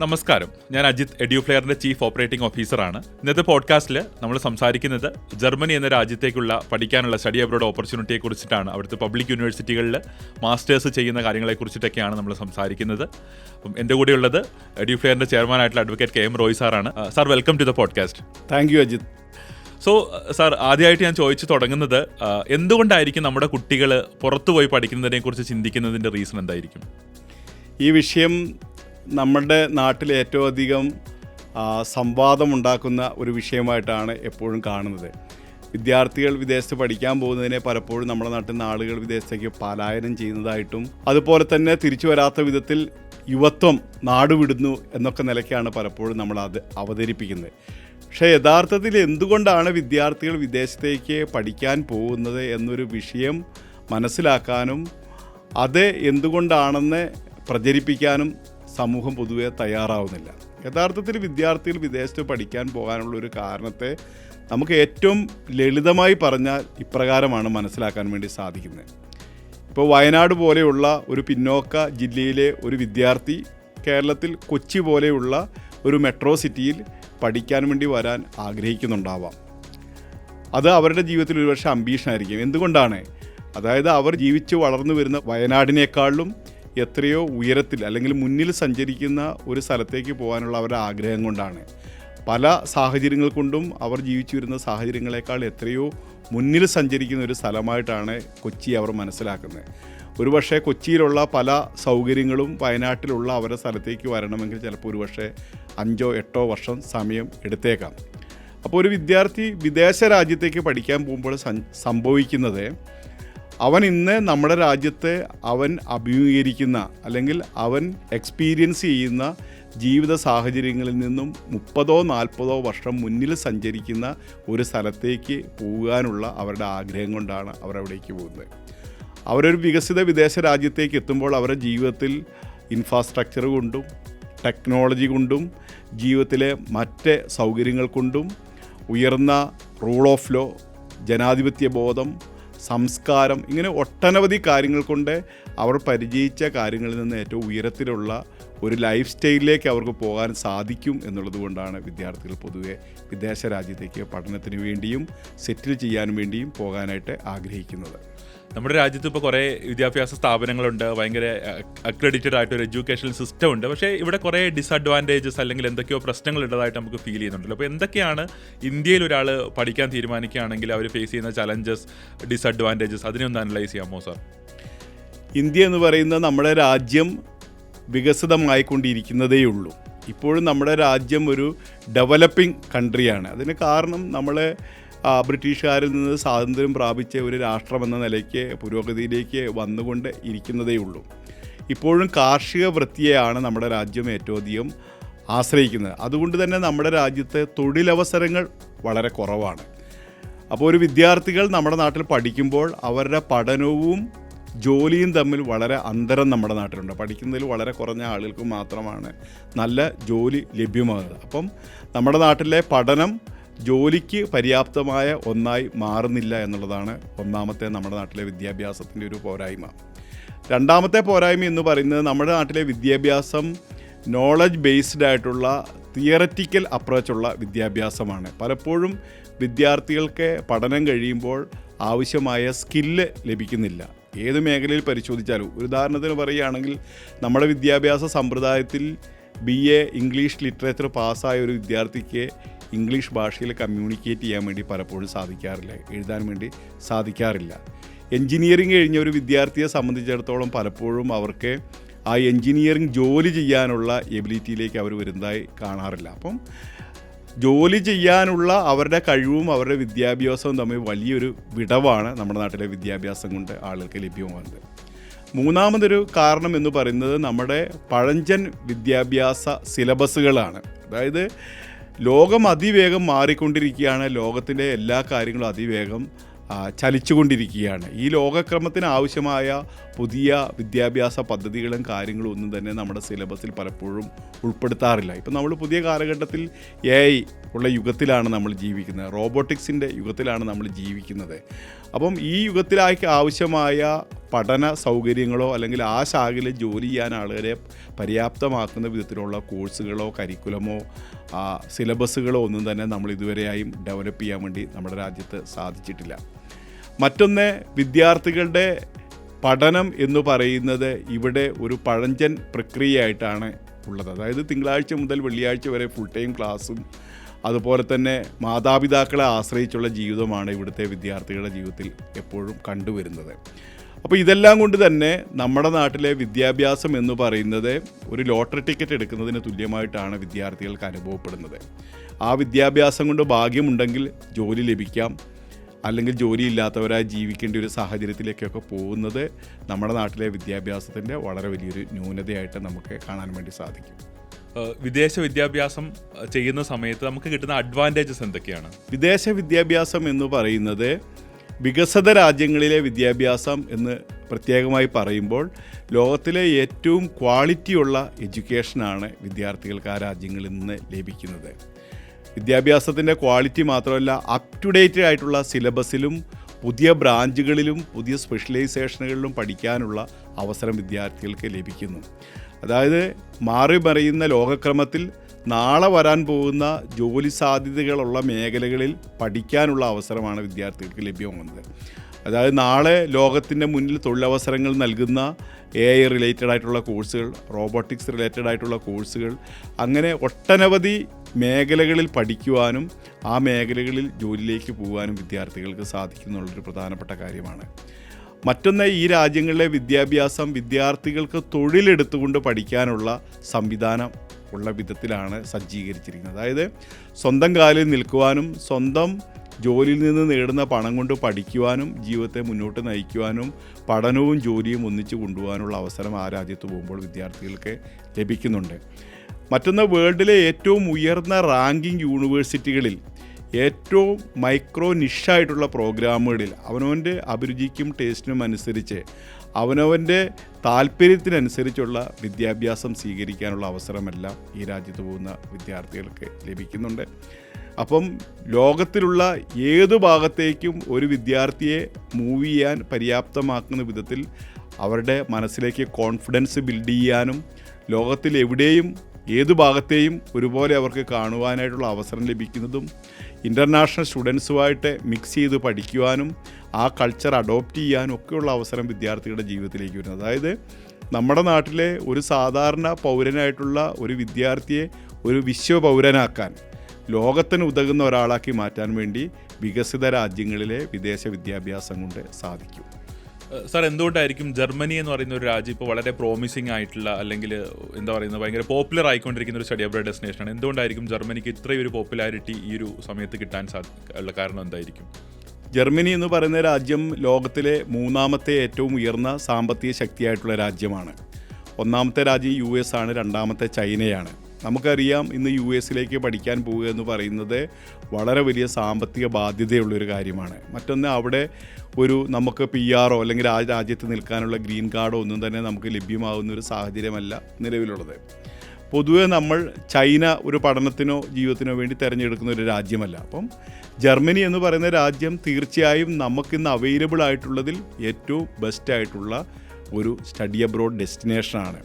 നമസ്കാരം, ഞാൻ Ajith, എഡ്യൂഫ്ലെയറിന്റെ chief operating ഓഫീസറാണ്. ഇന്നത്തെ പോഡ്കാസ്റ്റിൽ നമ്മൾ സംസാരിക്കുന്നത് ജർമ്മനി എന്ന രാജ്യത്തേക്കുള്ള പഠിക്കാനുള്ള സ്റ്റഡി അബ്രോഡ് ഓപ്പർച്യൂണിറ്റിയെ കുറിച്ചിട്ടാണ്. അവിടുത്തെ പബ്ലിക് യൂണിവേഴ്സിറ്റികളിൽ മാസ്റ്റേഴ്സ് ചെയ്യുന്ന കാര്യങ്ങളെക്കുറിച്ചിട്ടൊക്കെയാണ് നമ്മൾ സംസാരിക്കുന്നത്. അപ്പം എൻ്റെ കൂടെയുള്ളത് എഡ്യൂഫ്ലെയറിന്റെ ചെയർമാനായിട്ടുള്ള അഡ്വക്കേറ്റ് കെ എം റോയ് സാറാണ്. Sir, welcome to the podcast. Thank you Ajith. So sir, ആദ്യമായിട്ട് ഞാൻ ചോദിച്ചു തുടങ്ങുന്നത്, എന്തുകൊണ്ടായിരിക്കും നമ്മുടെ കുട്ടികൾ പുറത്തു പോയി പഠിക്കുന്നതിനെ കുറിച്ച് ചിന്തിക്കുന്നതിൻ്റെ റീസൺ എന്തായിരിക്കും? ഈ വിഷയം നമ്മുടെ നാട്ടിൽ ഏറ്റവും അധികം സംവാദമുണ്ടാക്കുന്ന ഒരു വിഷയമായിട്ടാണ് എപ്പോഴും കാണുന്നത്. വിദ്യാർത്ഥികൾ വിദേശത്ത് പഠിക്കാൻ പോകുന്നതിനെ പലപ്പോഴും നമ്മുടെ നാട്ടിൽ നിന്ന് ആളുകൾ വിദേശത്തേക്ക് പലായനം ചെയ്യുന്നതായിട്ടും അതുപോലെ തന്നെ തിരിച്ചു വരാത്ത വിധത്തിൽ യുവത്വം നാടുവിടുന്നു എന്നൊക്കെ നിലയ്ക്കാണ് പലപ്പോഴും നമ്മൾ അത് അവതരിപ്പിക്കുന്നത്. പക്ഷേ യഥാർത്ഥത്തിൽ എന്തുകൊണ്ടാണ് വിദ്യാർത്ഥികൾ വിദേശത്തേക്ക് പഠിക്കാൻ പോകുന്നത് എന്നൊരു വിഷയം മനസ്സിലാക്കാനും അത് എന്തുകൊണ്ടാണെന്ന് പ്രചരിപ്പിക്കാനും സമൂഹം പൊതുവെ തയ്യാറാവുന്നില്ല. യഥാർത്ഥത്തിൽ വിദ്യാർത്ഥികൾ വിദേശത്ത് പഠിക്കാൻ പോകാനുള്ളൊരു കാരണത്തെ നമുക്ക് ഏറ്റവും ലളിതമായി പറഞ്ഞാൽ ഇപ്രകാരമാണ് മനസ്സിലാക്കാൻ വേണ്ടി സാധിക്കുന്നത്. ഇപ്പോൾ വയനാട് പോലെയുള്ള ഒരു പിന്നോക്ക ജില്ലയിലെ ഒരു വിദ്യാർത്ഥി കേരളത്തിൽ കൊച്ചി പോലെയുള്ള ഒരു മെട്രോ സിറ്റിയിൽ പഠിക്കാൻ വേണ്ടി വരാൻ ആഗ്രഹിക്കുന്നുണ്ടാവാം. അത് അവരുടെ ജീവിതത്തിൽ ഒരുപക്ഷെ അംബീഷനായിരിക്കും. എന്തുകൊണ്ടാണ്? അതായത് അവർ ജീവിച്ച് വളർന്നു വരുന്ന വയനാടിനേക്കാളും എത്രയോ ഉയരത്തിൽ അല്ലെങ്കിൽ മുന്നിൽ സഞ്ചരിക്കുന്ന ഒരു സ്ഥലത്തേക്ക് പോകാനുള്ള അവരുടെ ആഗ്രഹം കൊണ്ടാണ്. പല സാഹചര്യങ്ങൾ കൊണ്ടും അവർ ജീവിച്ചു വരുന്ന സാഹചര്യങ്ങളെക്കാൾ എത്രയോ മുന്നിൽ സഞ്ചരിക്കുന്ന ഒരു സ്ഥലമായിട്ടാണ് കൊച്ചി അവർ മനസ്സിലാക്കുന്നത്. ഒരുപക്ഷെ കൊച്ചിയിലുള്ള പല സൗകര്യങ്ങളും വയനാട്ടിലുള്ള അവരുടെ സ്ഥലത്തേക്ക് വരണമെങ്കിൽ ചിലപ്പോൾ ഒരുപക്ഷെ 5-8 വർഷം സമയം എടുത്തേക്കാം. അപ്പോൾ ഒരു വിദ്യാർത്ഥി വിദേശ രാജ്യത്തേക്ക് പഠിക്കാൻ പോകുമ്പോൾ സംഭവിക്കുന്നത്, അവൻ ഇന്ന് നമ്മുടെ രാജ്യത്തെ അവൻ അഭിമുഖീകരിക്കുന്ന അല്ലെങ്കിൽ അവൻ എക്സ്പീരിയൻസ് ചെയ്യുന്ന ജീവിത സാഹചര്യങ്ങളിൽ നിന്നും 30-40 വർഷം മുന്നിൽ സഞ്ചരിക്കുന്ന ഒരു സ്ഥലത്തേക്ക് പോകാനുള്ള അവരുടെ ആഗ്രഹം കൊണ്ടാണ് അവരവിടേക്ക് പോകുന്നത്. അവരൊരു വികസിത വിദേശ രാജ്യത്തേക്ക് എത്തുമ്പോൾ അവരുടെ ജീവിതത്തിൽ ഇൻഫ്രാസ്ട്രക്ചർ കൊണ്ടും ടെക്നോളജി കൊണ്ടും ജീവിതത്തിലെ മറ്റ് സൗകര്യങ്ങൾ കൊണ്ടും ഉയർന്ന റൂൾ ഓഫ് ലോ, ജനാധിപത്യ ബോധം, സംസ്കാരം, ഇങ്ങനെ ഒട്ടനവധി കാര്യങ്ങൾ കൊണ്ട് അവർ പരിചയിച്ച കാര്യങ്ങളിൽ നിന്ന് ഏറ്റവും ഉയരത്തിലുള്ള ഒരു ലൈഫ് സ്റ്റൈലിലേക്ക് അവർക്ക് പോകാൻ സാധിക്കും എന്നുള്ളത് കൊണ്ടാണ് വിദ്യാർത്ഥികൾ പൊതുവെ വിദേശ രാജ്യത്തേക്ക് പഠനത്തിന് വേണ്ടിയും സെറ്റിൽ ചെയ്യാൻ വേണ്ടിയും പോകാനായിട്ട് ആഗ്രഹിക്കുന്നത്. നമ്മുടെ രാജ്യത്ത് ഇപ്പോൾ കുറേ വിദ്യാഭ്യാസ സ്ഥാപനങ്ങളുണ്ട്, ഭയങ്കര അക്രഡിറ്റഡ് ആയിട്ടൊരു എഡ്യൂക്കേഷണൽ സിസ്റ്റം ഉണ്ട്. പക്ഷേ ഇവിടെ കുറേ ഡിസഡ്വാൻറ്റേജസ് അല്ലെങ്കിൽ എന്തൊക്കെയോ പ്രശ്നങ്ങളുള്ളതായിട്ട് നമുക്ക് ഫീൽ ചെയ്യുന്നുണ്ടല്ലോ. അപ്പോൾ എന്തൊക്കെയാണ് ഇന്ത്യയിൽ ഒരാൾ പഠിക്കാൻ തീരുമാനിക്കുകയാണെങ്കിൽ അവർ ഫേസ് ചെയ്യുന്ന ചലഞ്ചസ്, ഡിസഡ്വാൻറ്റേജസ്, അതിനെ ഒന്ന് അനലൈസ് ചെയ്യാമോ സാർ? ഇന്ത്യ എന്ന് പറയുന്ന നമ്മുടെ രാജ്യം വികസിതമായിക്കൊണ്ടിരിക്കുന്നതേ ഉള്ളൂ. ഇപ്പോഴും നമ്മുടെ രാജ്യം ഒരു ഡെവലപ്പിംഗ് കൺട്രിയാണ്. അതിന് കാരണം നമ്മൾ ബ്രിട്ടീഷുകാരിൽ നിന്ന് സ്വാതന്ത്ര്യം പ്രാപിച്ച ഒരു രാഷ്ട്രമെന്ന നിലയ്ക്ക് പുരോഗതിയിലേക്ക് വന്നുകൊണ്ട് ഇരിക്കുന്നതേ ഉള്ളൂ. ഇപ്പോഴും കാർഷിക വൃത്തിയെയാണ് നമ്മുടെ രാജ്യം ഏറ്റവും അധികം ആശ്രയിക്കുന്നത്. അതുകൊണ്ട് തന്നെ നമ്മുടെ രാജ്യത്തെ തൊഴിലവസരങ്ങൾ വളരെ കുറവാണ്. അപ്പോൾ ഒരു വിദ്യാർത്ഥികൾ നമ്മുടെ നാട്ടിൽ പഠിക്കുമ്പോൾ അവരുടെ പഠനവും ജോലിയും തമ്മിൽ വളരെ അന്തരം നമ്മുടെ നാട്ടിലുണ്ട്. പഠിക്കുന്നതിൽ വളരെ കുറഞ്ഞ ആളുകൾക്ക് മാത്രമാണ് നല്ല ജോലി ലഭ്യമാകുന്നത്. അപ്പം നമ്മുടെ നാട്ടിലെ പഠനം ജോലിക്ക് പര്യാപ്തമായ ഒന്നായി മാറുന്നില്ല എന്നുള്ളതാണ് ഒന്നാമത്തെ നമ്മുടെ നാട്ടിലെ വിദ്യാഭ്യാസത്തിൻ്റെ ഒരു പോരായ്മ. രണ്ടാമത്തെ പോരായ്മ എന്ന് പറയുന്നത്, നമ്മുടെ നാട്ടിലെ വിദ്യാഭ്യാസം നോളജ് ബേസ്ഡ് ആയിട്ടുള്ള തിയററ്റിക്കൽ അപ്രോച്ചുള്ള വിദ്യാഭ്യാസമാണ്. പലപ്പോഴും വിദ്യാർത്ഥികൾക്ക് പഠനം കഴിയുമ്പോൾ ആവശ്യമായ സ്കില്ല് ലഭിക്കുന്നില്ല. ഏത് മേഖലയിൽ പരിശോധിച്ചാലും, ഒരു ഉദാഹരണത്തിന് പറയുകയാണെങ്കിൽ, നമ്മുടെ വിദ്യാഭ്യാസ സമ്പ്രദായത്തിൽ BA ഇംഗ്ലീഷ് ലിറ്ററേച്ചർ പാസ്സായ ഒരു വിദ്യാർത്ഥിക്ക് ഇംഗ്ലീഷ് ഭാഷയിൽ കമ്മ്യൂണിക്കേറ്റ് ചെയ്യാൻ വേണ്ടി പലപ്പോഴും സാധിക്കാറില്ല, എഴുതാൻ വേണ്ടി സാധിക്കാറില്ല. എൻജിനീയറിംഗ് കഴിഞ്ഞ ഒരു വിദ്യാർത്ഥിയെ സംബന്ധിച്ചിടത്തോളം പലപ്പോഴും അവർക്ക് ആ എൻജിനീയറിംഗ് ജോലി ചെയ്യാനുള്ള എബിലിറ്റിയിലേക്ക് അവർ വരുന്നതായി കാണാറില്ല. അപ്പം ജോലി ചെയ്യാനുള്ള അവരുടെ കഴിവും അവരുടെ വിദ്യാഭ്യാസവും തമ്മിൽ വലിയൊരു വിടവാണ് നമ്മുടെ നാട്ടിലെ വിദ്യാഭ്യാസം കൊണ്ട് ആളുകൾക്ക് ലഭ്യമാകുന്നത്. മൂന്നാമതൊരു കാരണം എന്ന് പറയുന്നത് നമ്മുടെ പഴഞ്ചൻ വിദ്യാഭ്യാസ സിലബസുകളാണ്. അതായത് ലോകം അതിവേഗം മാറിക്കൊണ്ടിരിക്കുകയാണ്, ലോകത്തിൻ്റെ എല്ലാ കാര്യങ്ങളും അതിവേഗം ചലിച്ചുകൊണ്ടിരിക്കുകയാണ്. ഈ ലോകക്രമത്തിന് ആവശ്യമായ പുതിയ വിദ്യാഭ്യാസ പദ്ധതികളും കാര്യങ്ങളും ഒന്നും തന്നെ നമ്മുടെ സിലബസിൽ പലപ്പോഴും ഉൾപ്പെടുത്താറില്ല. ഇപ്പം നമ്മൾ പുതിയ കാലഘട്ടത്തിൽ AI ഉള്ള യുഗത്തിലാണ് നമ്മൾ ജീവിക്കുന്നത്, റോബോട്ടിക്സിൻ്റെ യുഗത്തിലാണ് നമ്മൾ ജീവിക്കുന്നത്. അപ്പം ഈ യുഗത്തിലേക്ക് ആവശ്യമായ പഠന സൗകര്യങ്ങളോ അല്ലെങ്കിൽ ആ ശാഖയിൽ ജോലി ചെയ്യാൻ ആളുകളെ പര്യാപ്തമാക്കുന്ന വിധത്തിലുള്ള കോഴ്സുകളോ കരിക്കുലമോ സിലബസുകളോ ഒന്നും തന്നെ നമ്മൾ ഇതുവരെയായും ഡെവലപ്പ് ചെയ്യാൻ വേണ്ടി നമ്മുടെ രാജ്യത്ത് സാധിച്ചിട്ടില്ല. മറ്റൊന്ന്, വിദ്യാർത്ഥികളുടെ പഠനം എന്ന് പറയുന്നത് ഇവിടെ ഒരു പഴഞ്ചൻ പ്രക്രിയയായിട്ടാണ് ഉള്ളത്. അതായത് തിങ്കളാഴ്ച മുതൽ വെള്ളിയാഴ്ച വരെ ഫുൾ ടൈം ക്ലാസ്സും അതുപോലെ തന്നെ മാതാപിതാക്കളെ ആശ്രയിച്ചുള്ള ജീവിതമാണ് ഇവിടുത്തെ വിദ്യാർത്ഥികളുടെ ജീവിതത്തിൽ എപ്പോഴും കണ്ടുവരുന്നത്. അപ്പോൾ ഇതെല്ലാം കൊണ്ട് തന്നെ നമ്മുടെ നാട്ടിലെ വിദ്യാഭ്യാസം എന്ന് പറയുന്നത് ഒരു ലോട്ടറി ടിക്കറ്റ് എടുക്കുന്നതിന് തുല്യമായിട്ടാണ് വിദ്യാർത്ഥികൾക്ക് അനുഭവപ്പെടുന്നത്. ആ വിദ്യാഭ്യാസം കൊണ്ട് ഭാഗ്യമുണ്ടെങ്കിൽ ജോലി ലഭിക്കാം, അല്ലെങ്കിൽ ജോലിയില്ലാത്തവരായി ജീവിക്കേണ്ട ഒരു സാഹചര്യത്തിലേക്കൊക്കെ പോകുന്നത് നമ്മുടെ നാട്ടിലെ വിദ്യാഭ്യാസത്തിൻ്റെ വളരെ വലിയൊരു ന്യൂനതയായിട്ട് നമുക്ക് കാണാൻ വേണ്ടി സാധിക്കും. വിദേശ വിദ്യാഭ്യാസം ചെയ്യുന്ന സമയത്ത് നമുക്ക് കിട്ടുന്ന അഡ്വാൻറ്റേജസ് എന്തൊക്കെയാണ്? വിദേശ വിദ്യാഭ്യാസം എന്ന് പറയുന്നത് വികസിത രാജ്യങ്ങളിലെ വിദ്യാഭ്യാസം എന്ന് പ്രത്യേകമായി പറയുമ്പോൾ ലോകത്തിലെ ഏറ്റവും ക്വാളിറ്റിയുള്ള എഡ്യൂക്കേഷനാണ് വിദ്യാർത്ഥികൾക്ക് ആ രാജ്യങ്ങളിൽ നിന്ന് ലഭിക്കുന്നത്. വിദ്യാഭ്യാസത്തിൻ്റെ ക്വാളിറ്റി മാത്രമല്ല, അപ് ടു ഡേറ്റ് ആയിട്ടുള്ള സിലബസിലും പുതിയ ബ്രാഞ്ചുകളിലും പുതിയ സ്പെഷ്യലൈസേഷനുകളിലും പഠിക്കാനുള്ള അവസരം വിദ്യാർത്ഥികൾക്ക് ലഭിക്കുന്നു. അതായത് മാറി മറിയുന്ന ലോകക്രമത്തിൽ നാളെ വരാൻ പോകുന്ന ജോലി സാധ്യതകളുള്ള മേഖലകളിൽ പഠിക്കാനുള്ള അവസരമാണ് വിദ്യാർത്ഥികൾക്ക് ലഭ്യമാകുന്നത്. അതായത് നാളെ ലോകത്തിൻ്റെ മുന്നിൽ തൊഴിലവസരങ്ങൾ നൽകുന്ന AI റിലേറ്റഡ് ആയിട്ടുള്ള കോഴ്സുകൾ, റോബോട്ടിക്സ് റിലേറ്റഡ് ആയിട്ടുള്ള കോഴ്സുകൾ, അങ്ങനെ ഒട്ടനവധി മേഖലകളിൽ പഠിക്കുവാനും ആ മേഖലകളിൽ ജോലിയിലേക്ക് പോകാനും വിദ്യാർത്ഥികൾക്ക് സാധിക്കുന്നുള്ളൊരു പ്രധാനപ്പെട്ട കാര്യമാണ്. മറ്റൊന്ന്, ഈ രാജ്യങ്ങളിലെ വിദ്യാഭ്യാസം വിദ്യാർത്ഥികൾക്ക് തൊഴിലെടുത്തുകൊണ്ട് പഠിക്കാനുള്ള സംവിധാനം ഉള്ള വിധത്തിലാണ് സജ്ജീകരിച്ചിരിക്കുന്നത്. അതായത് സ്വന്തം കാലിൽ നിൽക്കുവാനും സ്വന്തം ജോലിയിൽ നിന്ന് നേടുന്ന പണം കൊണ്ട് പഠിക്കുവാനും ജീവിതത്തെ മുന്നോട്ട് നയിക്കുവാനും പഠനവും ജോലിയും ഒന്നിച്ച് കൊണ്ടുപോകാനുള്ള അവസരം ആ രാജ്യത്ത് പോകുമ്പോൾ വിദ്യാർത്ഥികൾക്ക് ലഭിക്കുന്നുണ്ട്. മറ്റൊന്ന്, വേൾഡിലെ ഏറ്റവും ഉയർന്ന റാങ്കിങ് യൂണിവേഴ്സിറ്റികളിൽ ഏറ്റവും മൈക്രോ നിഷായിട്ടുള്ള പ്രോഗ്രാമുകളിൽ അവനവൻ്റെ അഭിരുചിക്കും ടേസ്റ്റിനും അനുസരിച്ച് അവനവൻ്റെ താല്പര്യത്തിനനുസരിച്ചുള്ള വിദ്യാഭ്യാസം സ്വീകരിക്കാനുള്ള അവസരമെല്ലാം ഈ രാജ്യത്ത് പോകുന്ന വിദ്യാർത്ഥികൾക്ക് ലഭിക്കുന്നുണ്ട്. അപ്പം ലോകത്തിലുള്ള ഏതു ഭാഗത്തേക്കും ഒരു വിദ്യാർത്ഥിയെ മൂവ് ചെയ്യാൻ പര്യാപ്തമാക്കുന്ന വിധത്തിൽ അവരുടെ മനസ്സിലേക്ക് കോൺഫിഡൻസ് ബിൽഡ് ചെയ്യാനും ലോകത്തിൽ എവിടെയും ഏതു ഭാഗത്തെയും ഒരുപോലെ അവർക്ക് കാണുവാനായിട്ടുള്ള അവസരം ലഭിക്കുന്നതും ഇൻ്റർനാഷണൽ സ്റ്റുഡൻസുമായിട്ട് മിക്സ് ചെയ്ത് പഠിക്കുവാനും ആ കൾച്ചർ അഡോപ്റ്റ് ചെയ്യാനും ഒക്കെയുള്ള അവസരം വിദ്യാർത്ഥികളുടെ ജീവിതത്തിലേക്ക് വരുന്നത്. അതായത് നമ്മുടെ നാട്ടിലെ ഒരു സാധാരണ പൗരനായിട്ടുള്ള ഒരു വിദ്യാർത്ഥിയെ ഒരു വിശ്വപൗരനാക്കാൻ, ലോകത്തിന് ഉതകുന്ന ഒരാളാക്കി മാറ്റാൻ വേണ്ടി വികസിത രാജ്യങ്ങളിലെ വിദേശ വിദ്യാഭ്യാസം കൊണ്ട് സാധിക്കും. സാർ, എന്തുകൊണ്ടായിരിക്കും ജർമ്മനി എന്ന് പറയുന്ന ഒരു രാജ്യം ഇപ്പോൾ വളരെ പ്രോമിസിംഗ് ആയിട്ടുള്ള, അല്ലെങ്കിൽ എന്താ പറയുന്നത്, ഭയങ്കര പോപ്പുലർ ആയിക്കൊണ്ടിരിക്കുന്ന ഒരു സ്റ്റഡി അബ്രോഡ് ഡെസ്റ്റിനേഷനാണ്, എന്തുകൊണ്ടായിരിക്കും ജർമ്മനിക്ക് ഇത്രയൊരു പോപ്പുലാരിറ്റി ഈ ഒരു സമയത്ത് കിട്ടാൻ ഉള്ള കാരണം എന്തായിരിക്കും? ജർമ്മനി എന്ന് പറയുന്ന രാജ്യം ലോകത്തിലെ മൂന്നാമത്തെ ഏറ്റവും ഉയർന്ന സാമ്പത്തിക ശക്തിയായിട്ടുള്ള രാജ്യമാണ്. ഒന്നാമത്തെ രാജ്യം US ആണ്, രണ്ടാമത്തെ ചൈനയാണ്. നമുക്കറിയാം, ഇന്ന് US പഠിക്കാൻ പോവുക എന്ന് പറയുന്നത് വളരെ വലിയ സാമ്പത്തിക ബാധ്യതയുള്ളൊരു കാര്യമാണ്. മറ്റൊന്ന്, അവിടെ നമുക്ക് PR അല്ലെങ്കിൽ ആ രാജ്യത്ത് നിൽക്കാനുള്ള ഗ്രീൻ കാർഡോ ഒന്നും തന്നെ നമുക്ക് ലഭ്യമാകുന്ന ഒരു സാഹചര്യമല്ല നിലവിലുള്ളത്. പൊതുവെ നമ്മൾ ചൈന ഒരു പഠനത്തിനോ ജീവിതത്തിനോ വേണ്ടി തിരഞ്ഞെടുക്കുന്ന ഒരു രാജ്യമല്ല. അപ്പം ജർമ്മനി എന്ന് പറയുന്ന രാജ്യം തീർച്ചയായും നമുക്കിന്ന് അവൈലബിൾ ആയിട്ടുള്ളതിൽ ഏറ്റവും ബെസ്റ്റ് ആയിട്ടുള്ള ഒരു സ്റ്റഡി അബ്രോഡ് ഡെസ്റ്റിനേഷനാണ്.